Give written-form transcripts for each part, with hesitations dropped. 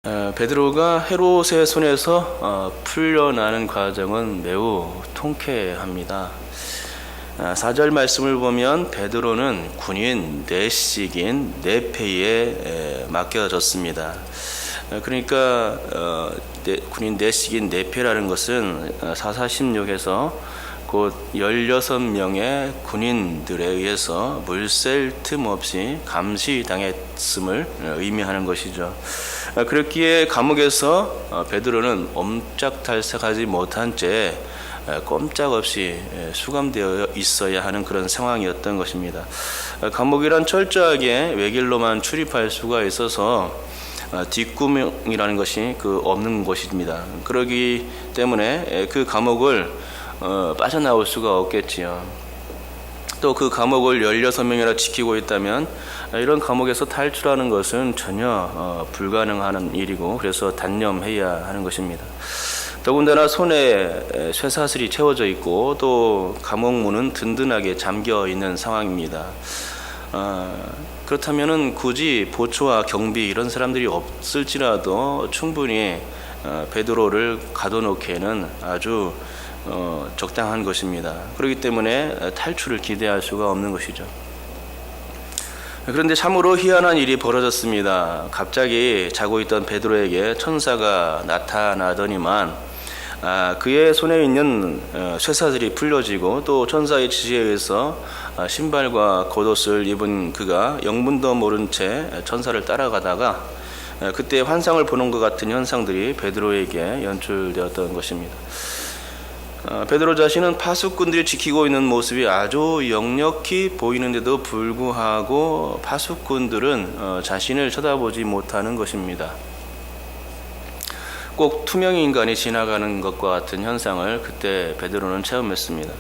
베드로가 헤롯의 손에서 풀려나는 과정은 매우 통쾌합니다. 4절 말씀을 보면 베드로는 군인 내식인 네페에 맡겨졌습니다. 그러니까 군인 내식인 네페라는 것은 사사십육에서 곧 16명의 군인들에 의해서 물샐 틈 없이 감시당했음을 의미하는 것이죠. 그렇기에 감옥에서 베드로는 옴짝달싹하지 못한 채 꼼짝없이 수감되어 있어야 하는 그런 상황이었던 것입니다. 감옥이란 철저하게 외길로만 출입할 수가 있어서 뒷구멍이라는 것이 없는 곳입니다. 그러기 때문에 그 감옥을 빠져나올 수가 없겠지요. 또 그 감옥을 16명이나 지키고 있다면 이런 감옥에서 탈출하는 것은 전혀 불가능한 일이고, 그래서 단념해야 하는 것입니다. 더군다나 손에 쇠사슬이 채워져 있고 또 감옥문은 든든하게 잠겨 있는 상황입니다. 그렇다면은 굳이 보초와 경비 이런 사람들이 없을지라도 충분히 베드로를 가둬놓기에는 아주 적당한 것입니다. 그렇기 때문에 탈출을 기대할 수가 없는 것이죠. 그런데 참으로 희한한 일이 벌어졌습니다. 갑자기 자고 있던 베드로에게 천사가 나타나더니만 그의 손에 있는 쇠사슬이 풀려지고 또 천사의 지시에 의해서 신발과 겉옷을 입은 그가 영문도 모른 채 천사를 따라가다가 그때 환상을 보는 것 같은 현상들이 베드로에게 연출되었던 것입니다. 베드로 자신은 파수꾼들이 지키고 있는 모습이 아주 역력히 보이는데도 불구하고 파수꾼들은 자신을 쳐다보지 못하는 것입니다. 꼭 투명 인간이 지나가는 것과 같은 현상을 그때 베드로는 체험했습니다.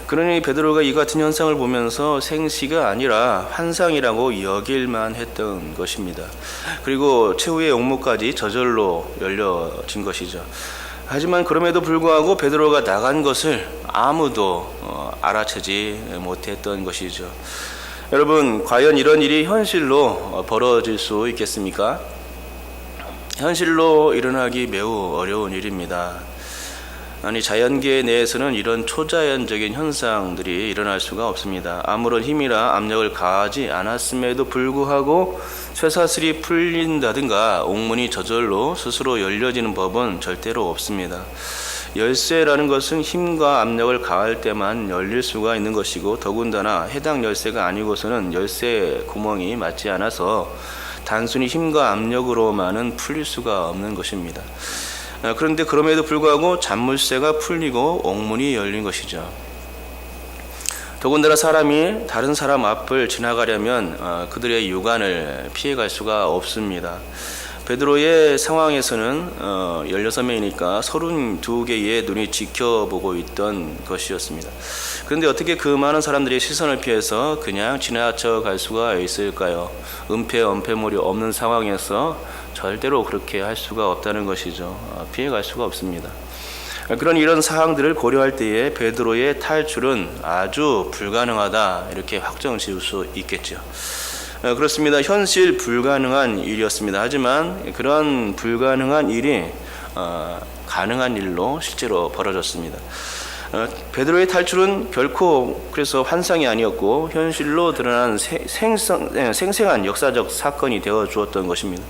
그러니 베드로가 이 같은 현상을 보면서 생시가 아니라 환상이라고 여길만 했던 것입니다. 그리고 최후의 옥문까지 저절로 열려진 것이죠. 하지만 그럼에도 불구하고 베드로가 나간 것을 아무도 알아채지 못했던 것이죠. 여러분, 과연 이런 일이 현실로 벌어질 수 있겠습니까? 현실로 일어나기 매우 어려운 일입니다. 아니, 자연계 내에서는 이런 초자연적인 현상들이 일어날 수가 없습니다. 아무런 힘이나 압력을 가하지 않았음에도 불구하고 쇠사슬이 풀린다든가 옥문이 저절로 스스로 열려지는 법은 절대로 없습니다. 열쇠라는 것은 힘과 압력을 가할 때만 열릴 수가 있는 것이고, 더군다나 해당 열쇠가 아니고서는 열쇠 구멍이 맞지 않아서 단순히 힘과 압력으로만은 풀릴 수가 없는 것입니다. 그런데 그럼에도 불구하고 잔물쇠가 풀리고 옥문이 열린 것이죠. 더군다나 사람이 다른 사람 앞을 지나가려면 그들의 육안을 피해갈 수가 없습니다. 베드로의 상황에서는 16명이니까 32개의 눈이 지켜보고 있던 것이었습니다. 그런데 어떻게 그 많은 사람들의 시선을 피해서 그냥 지나쳐 갈 수가 있을까요? 은폐, 엄폐물이 없는 상황에서 절대로 그렇게 할 수가 없다는 것이죠. 피해갈 수가 없습니다. 그런 이런 사항들을 고려할 때에 베드로의 탈출은 아주 불가능하다, 이렇게 확정 지을 수 있겠죠. 그렇습니다. 현실 불가능한 일이었습니다. 하지만 그런 불가능한 일이 가능한 일로 실제로 벌어졌습니다. 베드로의 탈출은 결코 그래서 환상이 아니었고 현실로 드러난 생생한 역사적 사건이 되어 주었던 것입니다.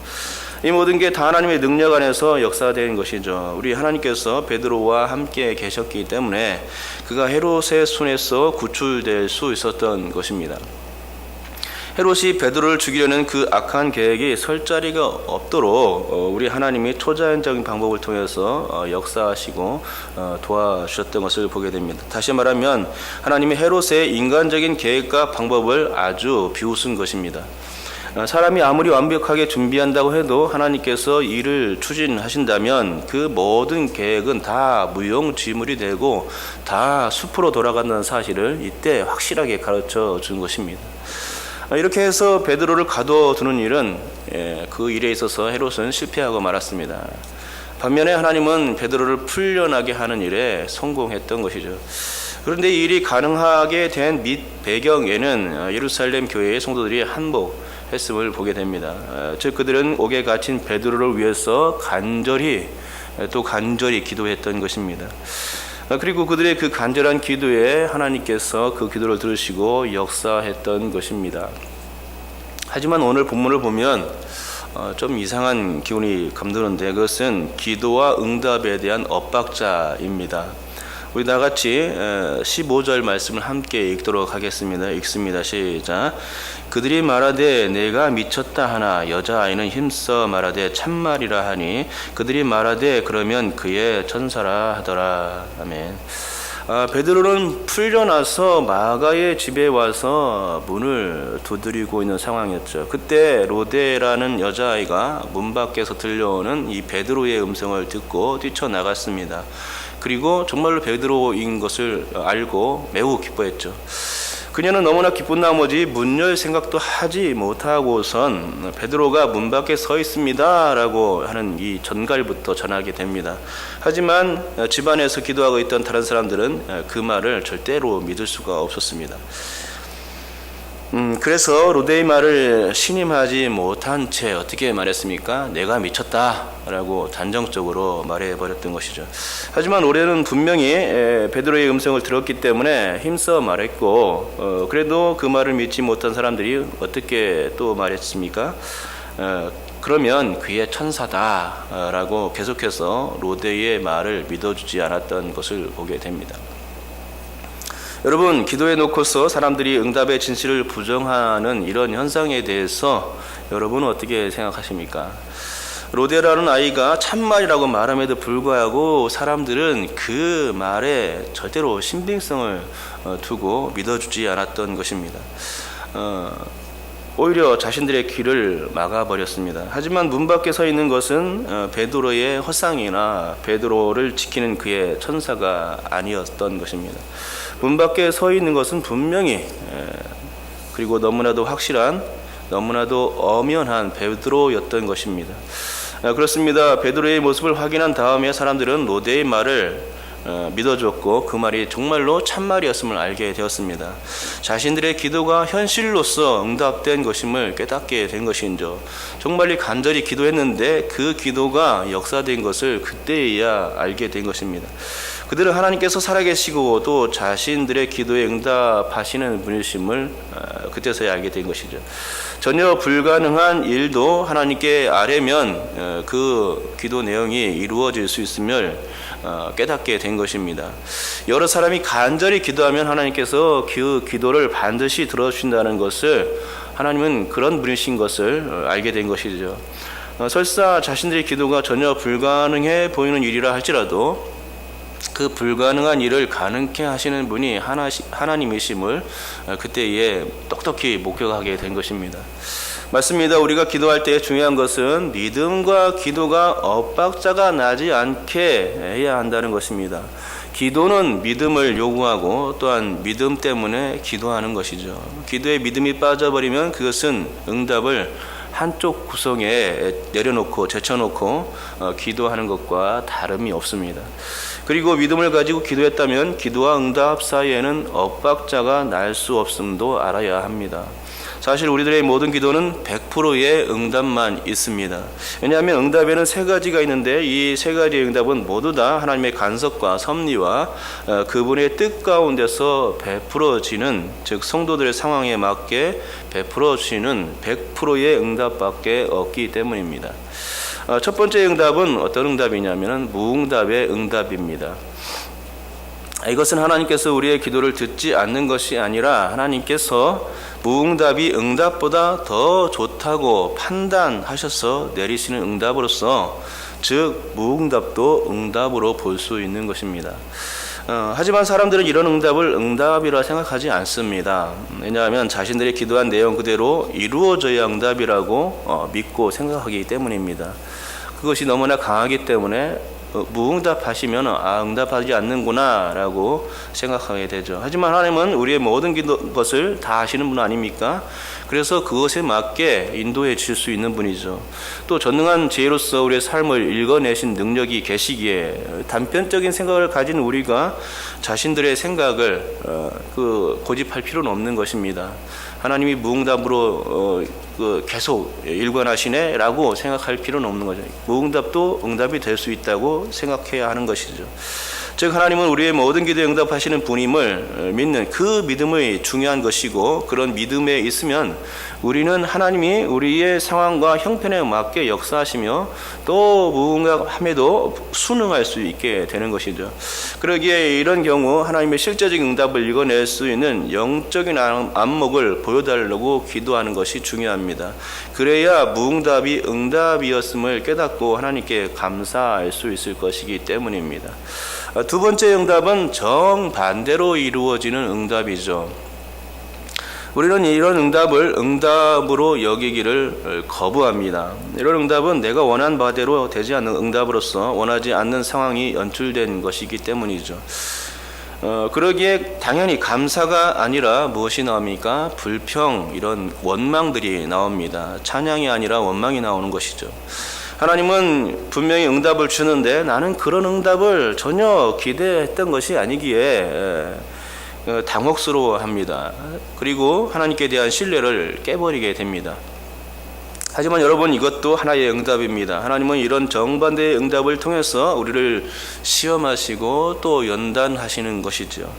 이 모든 게 다 하나님의 능력 안에서 역사된 것이죠. 우리 하나님께서 베드로와 함께 계셨기 때문에 그가 헤롯의 손에서 구출될 수 있었던 것입니다. 헤롯이 베드로를 죽이려는 그 악한 계획이 설 자리가 없도록 우리 하나님이 초자연적인 방법을 통해서 역사하시고 도와주셨던 것을 보게 됩니다. 다시 말하면 하나님이 헤롯의 인간적인 계획과 방법을 아주 비웃은 것입니다. 사람이 아무리 완벽하게 준비한다고 해도 하나님께서 일을 추진하신다면 그 모든 계획은 다 무용지물이 되고 다 숲으로 돌아간다는 사실을 이때 확실하게 가르쳐 준 것입니다. 이렇게 해서 베드로를 가둬두는 일은 그 일에 있어서 헤롯은 실패하고 말았습니다. 반면에 하나님은 베드로를 풀려나게 하는 일에 성공했던 것이죠. 그런데 이 일이 가능하게 된 배경에는 예루살렘 교회의 성도들이 한몫 했음을 보게 됩니다. 즉 그들은 옥에 갇힌 베드로를 위해서 간절히 기도했던 것입니다. 그리고 그들의 그 간절한 기도에 하나님께서 그 기도를 들으시고 역사했던 것입니다. 하지만 오늘 본문을 보면 좀 이상한 기운이 감도는데 그것은 기도와 응답에 대한 엇박자입니다. 우리 다 같이 15절 말씀을 함께 읽도록 하겠습니다. 읽습니다. 시작. 그들이 말하되 내가 미쳤다 하나 여자아이는 힘써 말하되 참말이라 하니 그들이 말하되 그러면 그의 천사라 하더라. 아멘. 베드로는 풀려나서 마가의 집에 와서 문을 두드리고 있는 상황이었죠. 그때 로데라는 여자아이가 문 밖에서 들려오는 이 베드로의 음성을 듣고 뛰쳐나갔습니다. 그리고 정말로 베드로인 것을 알고 매우 기뻐했죠. 그녀는 너무나 기쁜 나머지 문 열 생각도 하지 못하고선 베드로가 문 밖에 서 있습니다 라고 하는 이 전갈부터 전하게 됩니다. 하지만 집안에서 기도하고 있던 다른 사람들은 그 말을 절대로 믿을 수가 없었습니다. 그래서 로데의 말을 신임하지 못한 채 어떻게 말했습니까? 내가 미쳤다 라고 단정적으로 말해버렸던 것이죠. 하지만 로데는 분명히 베드로의 음성을 들었기 때문에 힘써 말했고 그래도 그 말을 믿지 못한 사람들이 어떻게 또 말했습니까? 그러면 그의 천사다 라고 계속해서 로데의 말을 믿어주지 않았던 것을 보게 됩니다. 여러분, 기도해 놓고서 사람들이 응답의 진실을 부정하는 이런 현상에 대해서 여러분은 어떻게 생각하십니까? 로데라는 아이가 참말이라고 말함에도 불구하고 사람들은 그 말에 절대로 신빙성을 두고 믿어주지 않았던 것입니다. 오히려 자신들의 귀를 막아버렸습니다. 하지만 문 밖에 서 있는 것은 베드로의 허상이나 베드로를 지키는 그의 천사가 아니었던 것입니다. 문 밖에 서 있는 것은 분명히 그리고 너무나도 확실한 너무나도 엄연한 베드로였던 것입니다. 그렇습니다. 베드로의 모습을 확인한 다음에 사람들은 로데의 말을 믿어줬고 그 말이 정말로 참말이었음을 알게 되었습니다. 자신들의 기도가 현실로서 응답된 것임을 깨닫게 된 것이죠. 정말 간절히 기도했는데 그 기도가 역사된 것을 그때야 알게 된 것입니다. 그들은 하나님께서 살아계시고 또 자신들의 기도에 응답하시는 분이심을 그때서야 알게 된 것이죠. 전혀 불가능한 일도 하나님께 아뢰면 그 기도 내용이 이루어질 수 있음을 깨닫게 된 것입니다. 여러 사람이 간절히 기도하면 하나님께서 그 기도를 반드시 들어주신다는 것을 하나님은 그런 분이신 것을 알게 된 것이죠. 설사 자신들의 기도가 전혀 불가능해 보이는 일이라 할지라도 그 불가능한 일을 가능케 하시는 분이 하나님이심을 그때에 똑똑히 목격하게 된 것입니다. 맞습니다. 우리가 기도할 때 중요한 것은 믿음과 기도가 엇박자가 나지 않게 해야 한다는 것입니다. 기도는 믿음을 요구하고 또한 믿음 때문에 기도하는 것이죠. 기도에 믿음이 빠져버리면 그것은 응답을 한쪽 구성에 내려놓고 제쳐놓고 기도하는 것과 다름이 없습니다. 그리고 믿음을 가지고 기도했다면 기도와 응답 사이에는 엇박자가 날 수 없음도 알아야 합니다. 사실 우리들의 모든 기도는 100%의 응답만 있습니다. 왜냐하면 응답에는 세 가지가 있는데 이 세 가지의 응답은 모두 다 하나님의 간섭과 섭리와 그분의 뜻 가운데서 베풀어지는, 즉 성도들의 상황에 맞게 베풀어지는 100%의 응답밖에 없기 때문입니다. 첫 번째 응답은 어떤 응답이냐면 무응답의 응답입니다. 이것은 하나님께서 우리의 기도를 듣지 않는 것이 아니라 하나님께서 무응답이 응답보다 더 좋다고 판단하셔서 내리시는 응답으로서, 즉 무응답도 응답으로 볼 수 있는 것입니다. 하지만 사람들은 이런 응답을 응답이라 생각하지 않습니다. 왜냐하면 자신들이 기도한 내용 그대로 이루어져야 응답이라고 믿고 생각하기 때문입니다. 그것이 너무나 강하기 때문에 무응답하시면 응답하지 않는구나 라고 생각하게 되죠. 하지만 하나님은 우리의 모든 것을 다 아시는 분 아닙니까? 그래서 그것에 맞게 인도해 주실 수 있는 분이죠. 또 전능한 지혜로서 우리의 삶을 읽어내신 능력이 계시기에 단편적인 생각을 가진 우리가 자신들의 생각을 고집할 필요는 없는 것입니다. 하나님이 무응답으로 계속 일관하시네라고 생각할 필요는 없는 거죠. 무응답도 응답이 될 수 있다고 생각해야 하는 것이죠. 즉 하나님은 우리의 모든 기도에 응답하시는 분임을 믿는 그 믿음이 중요한 것이고, 그런 믿음에 있으면 우리는 하나님이 우리의 상황과 형편에 맞게 역사하시며 또 무응답함에도 순응할 수 있게 되는 것이죠. 그러기에 이런 경우 하나님의 실제적인 응답을 이뤄낼 수 있는 영적인 안목을 보여달라고 기도하는 것이 중요합니다. 그래야 무응답이 응답이었음을 깨닫고 하나님께 감사할 수 있을 것이기 때문입니다. 두 번째 응답은 정반대로 이루어지는 응답이죠. 우리는 이런 응답을 응답으로 여기기를 거부합니다. 이런 응답은 내가 원한 바대로 되지 않는 응답으로서 원하지 않는 상황이 연출된 것이기 때문이죠. 그러기에 당연히 감사가 아니라 무엇이 나옵니까? 불평, 이런 원망들이 나옵니다. 찬양이 아니라 원망이 나오는 것이죠. 하나님은 분명히 응답을 주는데 나는 그런 응답을 전혀 기대했던 것이 아니기에 당혹스러워합니다. 그리고 하나님께 대한 신뢰를 깨버리게 됩니다. 하지만 여러분, 이것도 하나의 응답입니다. 하나님은 이런 정반대의 응답을 통해서 우리를 시험하시고 또 연단하시는 것이죠.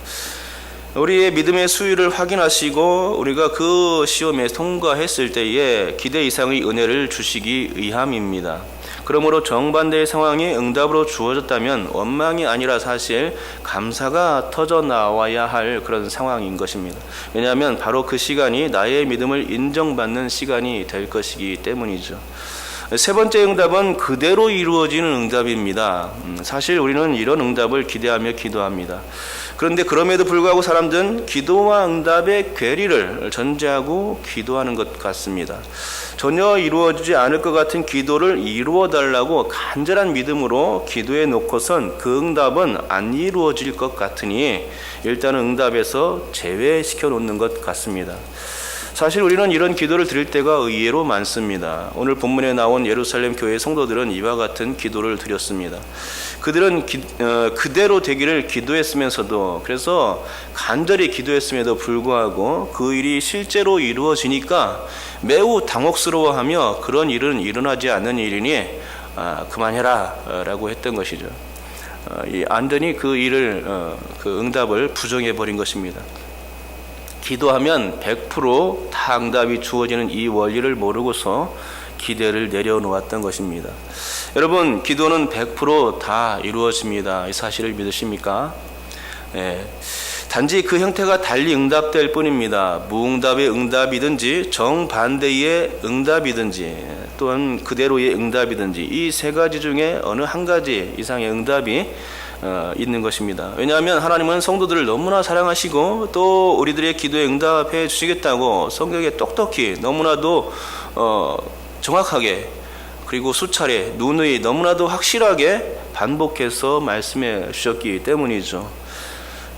우리의 믿음의 수위를 확인하시고 우리가 그 시험에 통과했을 때에 기대 이상의 은혜를 주시기 위함입니다. 그러므로 정반대의 상황이 응답으로 주어졌다면 원망이 아니라 사실 감사가 터져 나와야 할 그런 상황인 것입니다. 왜냐하면 바로 그 시간이 나의 믿음을 인정받는 시간이 될 것이기 때문이죠. 세 번째 응답은 그대로 이루어지는 응답입니다. 사실 우리는 이런 응답을 기대하며 기도합니다. 그런데 그럼에도 불구하고 사람들은 기도와 응답의 괴리를 전제하고 기도하는 것 같습니다. 전혀 이루어지지 않을 것 같은 기도를 이루어 달라고 간절한 믿음으로 기도해 놓고선 그 응답은 안 이루어질 것 같으니 일단은 응답에서 제외시켜 놓는 것 같습니다. 사실 우리는 이런 기도를 드릴 때가 의외로 많습니다. 오늘 본문에 나온 예루살렘 교회 성도들은 이와 같은 기도를 드렸습니다. 그들은 그대로 되기를 기도했으면서도, 그래서 간절히 기도했음에도 불구하고 그 일이 실제로 이루어지니까 매우 당혹스러워하며 그런 일은 일어나지 않는 일이니 그만해라 라고 했던 것이죠. 안전히 그 일을 그 응답을 부정해버린 것입니다. 기도하면 100% 응답이 주어지는 이 원리를 모르고서 기대를 내려놓았던 것입니다. 여러분, 기도는 100% 이루어집니다. 이 사실을 믿으십니까? 네. 단지 그 형태가 달리 응답될 뿐입니다. 무응답의 응답이든지 정반대의 응답이든지 또는 그대로의 응답이든지 이 세 가지 중에 어느 한 가지 이상의 응답이 있는 것입니다. 왜냐하면 하나님은 성도들을 너무나 사랑하시고 또 우리들의 기도에 응답해 주시겠다고 성경에 똑똑히 너무나도 정확하게 그리고 수차례 누누이 너무나도 확실하게 반복해서 말씀해 주셨기 때문이죠.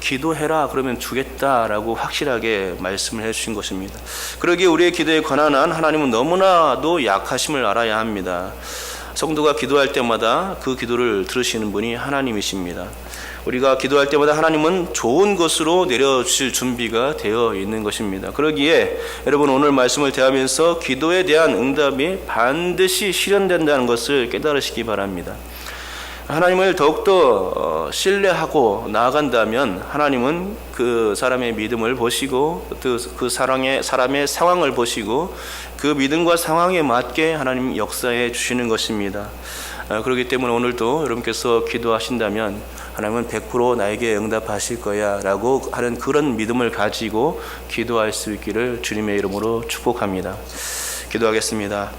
기도해라 그러면 주겠다라고 확실하게 말씀을 해주신 것입니다. 그러기에 우리의 기도에 관한 한 하나님은 너무나도 약하심을 알아야 합니다. 성도가 기도할 때마다 그 기도를 들으시는 분이 하나님이십니다. 우리가 기도할 때마다 하나님은 좋은 것으로 내려주실 준비가 되어 있는 것입니다. 그러기에 여러분, 오늘 말씀을 대하면서 기도에 대한 응답이 반드시 실현된다는 것을 깨달으시기 바랍니다. 하나님을 더욱더 신뢰하고 나아간다면 하나님은 그 사람의 믿음을 보시고 그 사람의 상황을 보시고 그 믿음과 상황에 맞게 하나님 역사해 주시는 것입니다. 그렇기 때문에 오늘도 여러분께서 기도하신다면 하나님은 100% 나에게 응답하실 거야 라고 하는 그런 믿음을 가지고 기도할 수 있기를 주님의 이름으로 축복합니다. 기도하겠습니다.